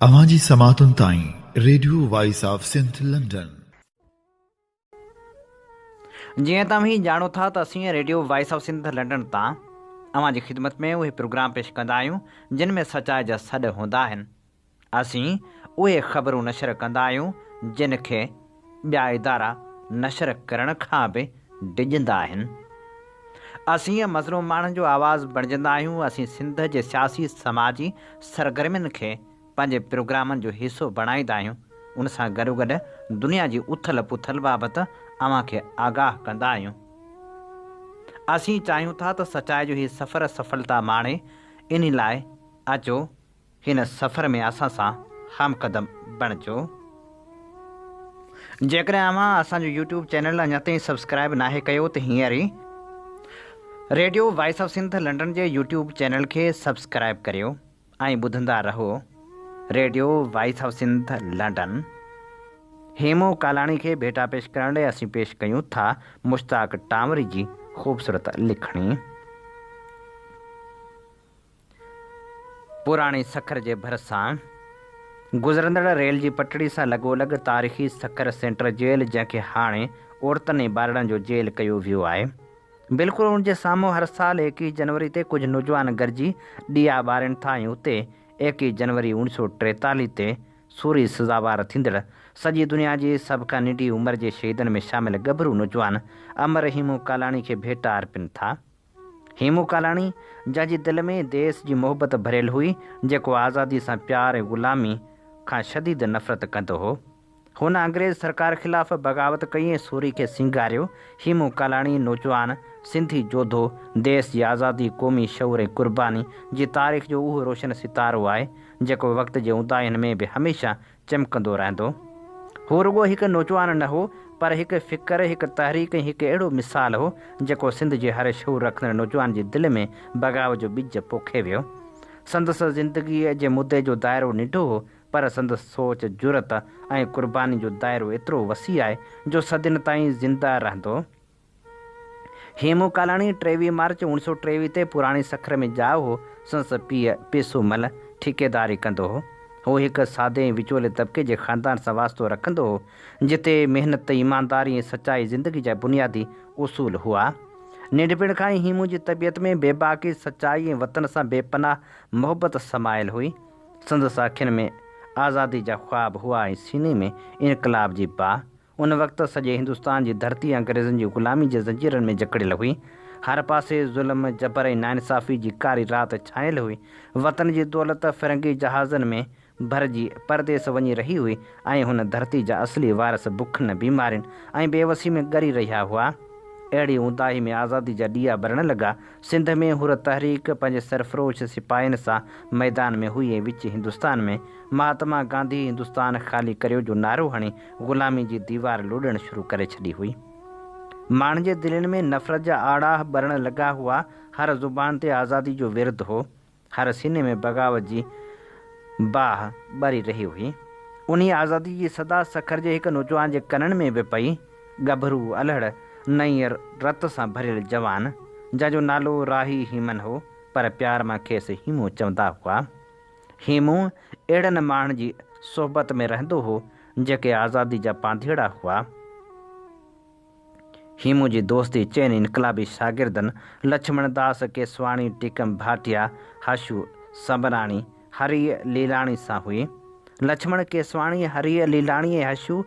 अवांजी समातुन ताईं radio voice of Sindh London. जीअं तव्हीं ॼाणो था त असीं radio voice of Sindh London तां अवां जी ख़िदमत में उहे प्रोग्राम पेश कंदा आहियूं जिन में सचाई जा सॾ हूंदा आहिनि। असीं उहे ख़बरूं नशर कंदा आहियूं जिन खे ॿिया इदारा नशर करण खां बि डिॼंदा आहिनि। असीं मज़लूम माण्हुनि जो आवाज़ु बणिजंदा आहियूं। असीं सिंध जे सियासी समाजी सरगर्मियुनि खे पंहिंजे प्रोग्रामनि जो हिसो बणाईंदा आहियूं। उन सां गॾोगॾु दुनिया जी उथल पुथल बाबति अव्हां खे आगाह कंदा आहियूं। असीं चाहियूं था त सचाई जो हीउ सफ़र सफलता माणे। इन लाइ अचो हिन सफ़र में असां सां हमक़दम बणिजो। जेकॾहिं अव्हां असांजो यूट्यूब चैनल अञा ताईं सब्सक्राइब नाहे कयो त हींअर ई radio voice of Sindh London जे यूट्यूब चैनल खे सब्सक्राइब करियो ऐं ॿुधंदा रहो radio voice of Sindh London. Hemo Kalani खे भेटा पेश करण लाइ असीं पेश कयूं था मुश्ताक टांवरी जी ख़ूबसूरत लिखणी। पुराणी सखर जे भरिसां गुज़रंदड़ रेल जी पटड़ी सां लॻोलॻ तारीख़ी सखर सेंटर जेल, जंहिंखे हाणे औरतुनि ऐं ॿारनि जो जेल कयो वियो आहे। बिल्कुलु उन जे साम्हूं हर साल 21 जनवरी ते कुझु नौजवान गॾिजी ॾीआ ॿारनि था ऐं उते 21 जनवरी 1943 ते सूरी सज़ावार थींदड़ सॼी दुनिया जी सभ खां नंढी उमिरि जे शहीदनि में शामिल गभरू नौजवान अमर हेमू कालाणी खे भेटा अर्पण था। हेमू कालाणी जंहिंजी दिलि में देश जी मोहबत भरियल हुई, जेको आज़ादी सां प्यार ऐं ग़ुलामी खां शदीद नफ़रत कंदो हो। हुन अंग्रेज़ सरकार ख़िलाफ़ बग़ावत कई ऐं सूरी खे सिंगारियो। हेमू कालाणी नौजवान सिंधी जोधो, देश जी आज़ादी, क़ौमी शऊर ऐं क़ुर्बानी जी तारीख़ जो उहो रोशन सितारो आहे जेको वक़्त जे उंदाहियुनि में बि हमेशह चमकंदो रहंदो। हू रुॻो हिकु नौजवान न हो, पर हिकु फ़िक्र, हिकु तहरीक ऐं हिकु अहिड़ो मिसाल हो जेको सिंध जे हर शऊर रखंदड़ नौजवान जे दिलि में बग़ावत जो ॿिज पोखे वियो। संदसि ज़िंदगीअ जे मुदे जो दाइरो निंढो हो, पर संदसि सोच, जुरत ऐं क़ुर्बानी जो दाइरो एतिरो वसी आहे जो सदियुनि ताईं ज़िंदा रहंदो। हेमू कालाणी 23 मार्च 1923 ते पुराणी सखर में ॼाओ हो। संदसि पीउ पेसूमल ठेकेदारी कंदो हो। हू हिकु सादे ऐं विचोले तबिके जे ख़ानदान सां वास्तो रखंदो हो, जिते महिनत, ईमानदारी ऐं सचाई ज़िंदगी जा बुनियादी उसूल हुआ। नंढपिण खां ई हेमू जी तबियत में बेबाकी, सचाई ऐं वतन सां बेपनाह मोहबत समायल हुई। संदसि अखियुनि में आज़ादी जा ख़्वाब हुआ ऐं सीने में इनकलाब जी बाह। उन वक़्तु सॼे हिंदुस्तान जी धरती अंग्रेज़नि जी ग़ुलामी जे ज़ंजीरनि में जकड़ियल हुई। हर पासे ज़ुल्म, जबर ऐं नाइंसाफ़ी जी कारी राति छायल हुई। वतन जी दौलत फ़िरंगी जहाज़नि में भरिजी परदेस वञी रही हुई ऐं हुन धरती जा असली वारस बुखनि, बीमारियुनि ऐं बेवसी में ॻरी रहिया हुआ। अहिड़ी ऊंदाही में आज़ादी जा ॾीआ ॿरण लॻा। सिंध में हुर तहरीक पंहिंजे सरफ़रोश सिपाहियुनि सां मैदान में हुई ऐं विच हिंदुस्तान में महात्मा गांधी हिंदुस्तान ख़ाली करियो जो नारो हणी ग़ुलामी जी दीवार लुॾणु शुरू करे छॾी हुई। माण्हुनि जे दिलनि में नफ़रत जा आड़ाह ॿरण लॻा हुआ। हर ज़ुबान ते आज़ादी जो विर्द हो, हर सीने में बग़ावत जी बाह ॿरी रही हुई। उन आज़ादी जी सदा सखर जे हिकु नौजवान जे कननि में बि पई। गभरू, अलहड़, नई रत सां भरियल जवान, जंहिंजो नालो राही हेमन हो, पर प्यार मां खेसि हेमू चवंदा हुआ। हेमू अहिड़नि माण्हुनि जी सोहबत में रहंदो हो जेके आज़ादी जा पांधेड़ा हुआ। हेमू जी दोस्ती चइनि इनकलाबी शागिर्दनि लक्ष्मण दास केसवाणी, टीकम भाटिया, हशू संबराणी, हरी लीलाणी सां हुई। लक्ष्मण केसवाणी, हरी लीलाणी ऐं हशू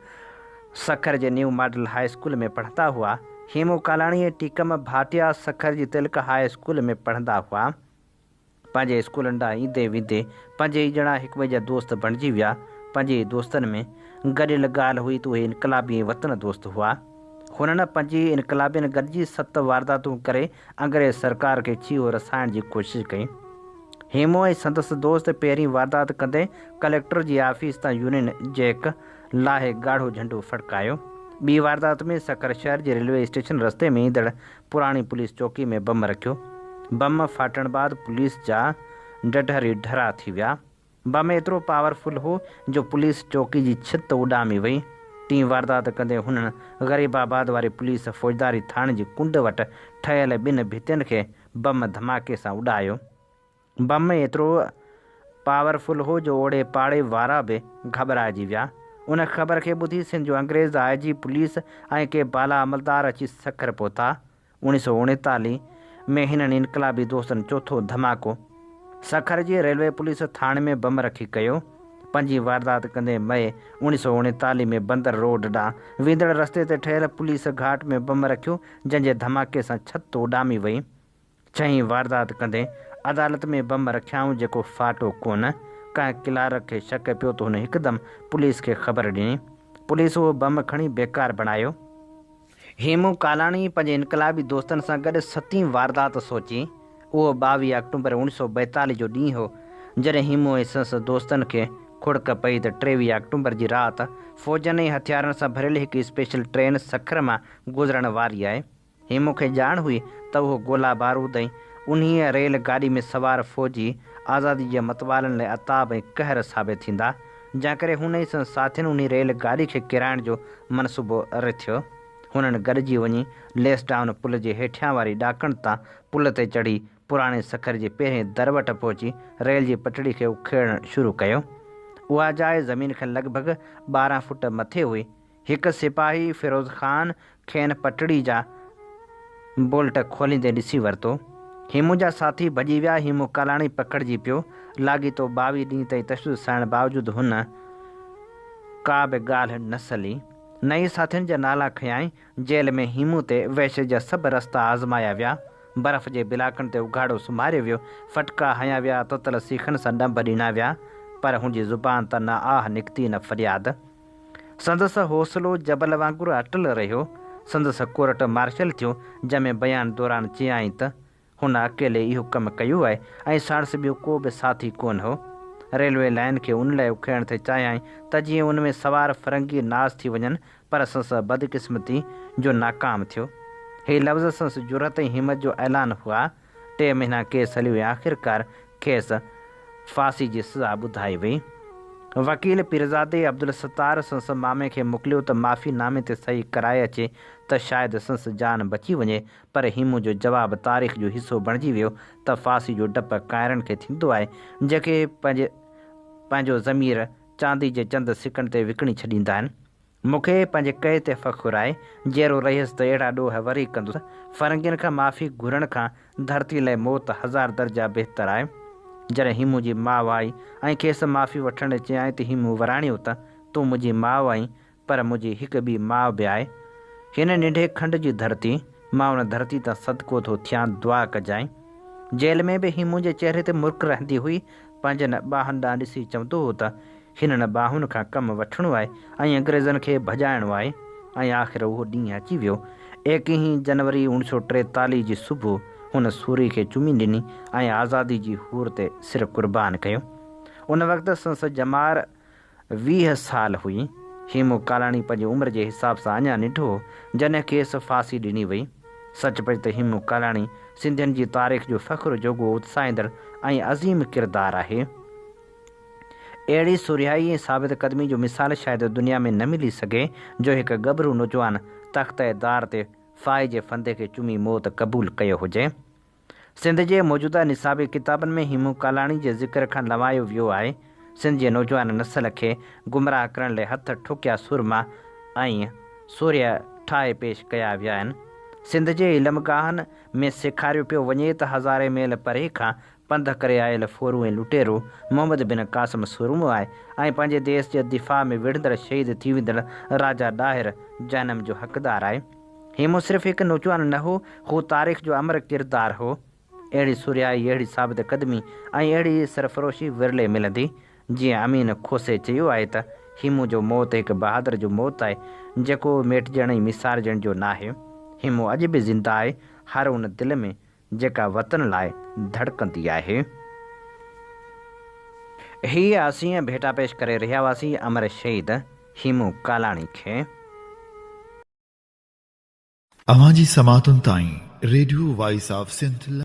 सखर जे न्यू मॉडल हाई स्कूल में पढ़ंदा हुआ। हेमू कालाणी ऐं टीकम भाटिया सखर जी तिलक हाई स्कूल में पढ़ंदा हुआ। पंहिंजे स्कूल ॾांहुं ईंदे वेंदे पंज ई ॼणा हिक ॿिए जा दोस्त बणिजी विया। पंहिंजे दोस्तनि में गॾियल ॻाल्हि हुई त उहे इनकलाबी ऐं वतन दोस्त हुआ। हुननि पंहिंजी इनकलाबियुनि गॾिजी 7 वारदातूं करे अंग्रेज़ सरकार खे चीहो रसाइण जी कोशिशि कई। हेमू ऐं संदसि दोस्त पहिरीं वारदात कंदे कलेक्टर जी ऑफिस तां यूनियन जैक लाहे ॻाढ़ो झंडो फड़कायो। ॿी वारदात में सखर शहर जे रेलवे स्टेशन रस्ते में ईंदड़ पुराणी पुलिस चौकी में बम रखियो। बम फाटण बाद पुलिस जा ढढर ई ढरा थी विया। बम एतिरो पावरफुल हो जो पुलिस चौकी जी छित उॾामी वई। टीं वारदात कंदे हुननि ग़रीबाबाद वारे पुलिस फ़ौजदारी थाणे जी कुंड वटि ठहियल 2 भितियुनि खे बम धमाके सां उॾायो। बम एतिरो पावरफुल हो जो ओड़े पाड़े वारा बि घबराइजी विया। उन ख़बर खे ॿुधी सिंध जो अंग्रेज़ IG पुलिस ऐं के बाला अमलदार अची सखर पहुता। 1939 में हिननि इनकलाबी दोस्तनि चोथों धमाको सखर जी रेलवे पुलिस थाणे में बम रखी कयो। पंजी वारदात कंदे मई 1939 में बंदर रोड ॾांहुं वेंदड़ रस्ते ते ठहियल पुलिस घाट में बम रखियो, जंहिंजे धमाके सां छिति उॾामी वई। छहीं वारदात कंदे अदालत में बम रखियाऊं, जेको फाटो कोन। कंहिं क्लार्क खे शक पियो त हुन हिकदमि पुलिस खे ख़बर ॾिनी। पुलिस उहो बम खणी बेकार बणायो। हेमू कालाणी पंहिंजे इनकलाबी दोस्तनि सां गॾु 7हीं वारदात सोची। उहो 22 अक्टूबर 1942 जो ॾींहुं हो, जॾहिं हेमू ऐं संस दोस्तनि खे खुड़क पई त 23 अक्टूबर जी राति फ़ौजनि ऐं हथियारनि सां भरियल हिकु स्पेशल ट्रेन सखर मां गुज़रण वारी आहे। हेमू खे ॼाण हुई त उहो गोला बारूद ऐं उन्हीअ रेल गाॾी में सवार फ़ौजी आज़ादी जे मतवालनि लाइ अताब ऐं कहर साबित थींदा, जंहिं करे हुन ई साथियुनि उन रेल गाॾी खे किराइण जो मनसूबो रिथियो। हुननि गॾिजी वञी लेसडाउन पुल जे हेठियां वारी ॾाकण तां पुल ते चढ़ी पुराणे सखर जे पहिरें दर वटि पहुची रेल जी पटड़ी खे उखेड़णु शुरू कयो। उहा जाइ ज़मीन खां लॻभॻि 12 फुट मथे हुई। हिकु सिपाही फिरोज़ ख़ान खेनि पटड़ी जा बोल्ट खोलींदे ॾिसी वरितो। हेमू जा साथी भॼी विया। हेमू कालाणी पकड़िजी पियो। लाॻीतो 22 ॾींहं ताईं तशदुद सहण बावजूदि हुन का बि ॻाल्हि न सली। नई साथियुनि जा नाला खयाई। जेल में हेमू ते वैश्य जा सभु रस्ता आज़माया विया। बर्फ़ जे बिलाकनि ते उघाड़ो सुम्हारियो वियो। फटका हया विया। ततल सीखनि सां ॾंभ ॾिना विया, पर हुनजी ज़ुबान त न आह निकिती न फ़रियाद। संदसि हौसलो जबल वांगुरु अटल रहियो। संदसि कोर्ट मार्शल थियो, जंहिंमें बयान दौरान चयाई त हुन अकेले इहो कमु कयो आहे ऐं साणुसि ॿियो को बि साथी कोन हो। रेलवे लाइन खे उन लाइ उखेड़ ते चाहियाई त जीअं उन में सवार फ़िरंगी नाज़ थी वञनि, पर संदसि बदकिस्मती जो नाकाम थियो। हे लफ़्ज़ संदसि जुरत ऐं हिमत जो ऐलान हुआ। 3 महीना केस हलियो ऐं आख़िरकार खेसि फांसी जी सज़ा ॿुधाई वई। वकील पीरज़ादे अब्दुल सत्तार संदसि मामे खे मोकिलियो त माफ़ी नामे ते सही कराए अचे त शायदि संदसि जान बची वञे, पर हेमू जो जवाबु तारीख़ जो हिसो बणिजी वियो त फांसी जो डपु काइरनि खे थींदो आहे, जेके पंहिंजो ज़मीर चांदी जे चंद सिकनि ते विकिणी छॾींदा आहिनि। मूंखे पंहिंजे कए ते फ़ख़ुरु आहे। जहिड़ो रहियसि त अहिड़ा ॾोह वरी कंदुसि। फ़र्ंगियुनि खां माफ़ी घुरण खां धरती लाइ मौत 1000 दर्जा बहितर आहे। जॾहिं हेमू जी माउ आई ऐं खेसि माफ़ी वठणु चयाईं त हेमू वराणियो त तूं मुंहिंजी माउ आहीं, पर मुंहिंजी हिकु ॿी माउ बि आहे। हिन निंढे खंड जी धरती, मां उन धरती तां सदको थो थियां, दुआ कजांइ। जेल में बि हेमू जे चहिरे ते मुर्क रहंदी हुई। पंहिंजनि ॿाहुनि ॾांहुं ॾिसी चवंदो हो त हिननि ॿाहुनि खां कमु वठिणो आहे ऐं अंग्रेज़नि खे भॼाइणो आहे। ऐं आख़िर उहो ॾींहुं अची वियो। 21 जनवरी 1943 जी सुबुह हुन सूरी खे चुमी ॾिनी ऐं आज़ादी जी हूर ते सिर क़ुर्बान कयो। उन वक़्तु संदसि जमार 20 साल हुई। हेमू कालाणी पंहिंजी उमिरि जे हिसाब सां अञा निढो हो जॾहिं खेसि फांसी ॾिनी वई। सचुपचु त हेमू कालाणी सिंधियुनि जी तारीख़ जो फ़ख़्रु जोॻो उत्साहींदड़ ऐं अज़ीम किरदारु आहे। अहिड़ी सुरिहाई ऐं साबित क़दमी जो मिसाल शायदि दुनिया में न मिली सघे, जो हिकु गभरू नौजवान तख़्त दार ते फ़ाइ जे फंदे खे चुमी मौत क़बूल कयो हुजे। सिंध जे मौजूदा निसाबी किताबनि में हेमू कालाणी जे ज़िक्र खां लवायो वियो आहे। सिंध जे नौजवान नसल खे गुमराह करण लाइ हथ ठोकिया सुरमा ऐं सूर्य ठाहे पेश कया विया आहिनि। सिंध जे इल्मगाहनि में सेखारियो पियो वञे त हज़ारे मेल परे खां पंध करे आयल फोरू ऐं लुटेरो मोहम्मद बिन क़ासिम सुरमो आहे ऐं पंहिंजे देश जे दिफ़ा में विढ़ंदड़ शहीद थी वेंदड़ राजा ॾाहिर जनम जो हक़दारु आहे। हेमू सिर्फ़ु हिकु नौजवान न हो, हू तारीख़ जो अमर किरदारु हो। अहिड़ी सुरिहाई, अहिड़ी साबित क़दमी ऐं अहिड़ी सरफ़रोशी विरले मिलंदी। जीअं अमीन खोसे चयो आहे त हेमू जो मौत हिकु बहादुर जो मौत आहे, जेको मेटिजण ऐं मिसारजण जो न आहे। हेमू अॼु बि ज़िंदा आहे, हर उन दिलि में जेका वतन लाइ धड़कंदी आहे। हीअ असीं भेटा पेश करे रहिया हुआसीं अमर शहीद हेमू कालाणी खे। अवां जी समातुनि ताईं रेडियो वॉइस ऑफ सिंध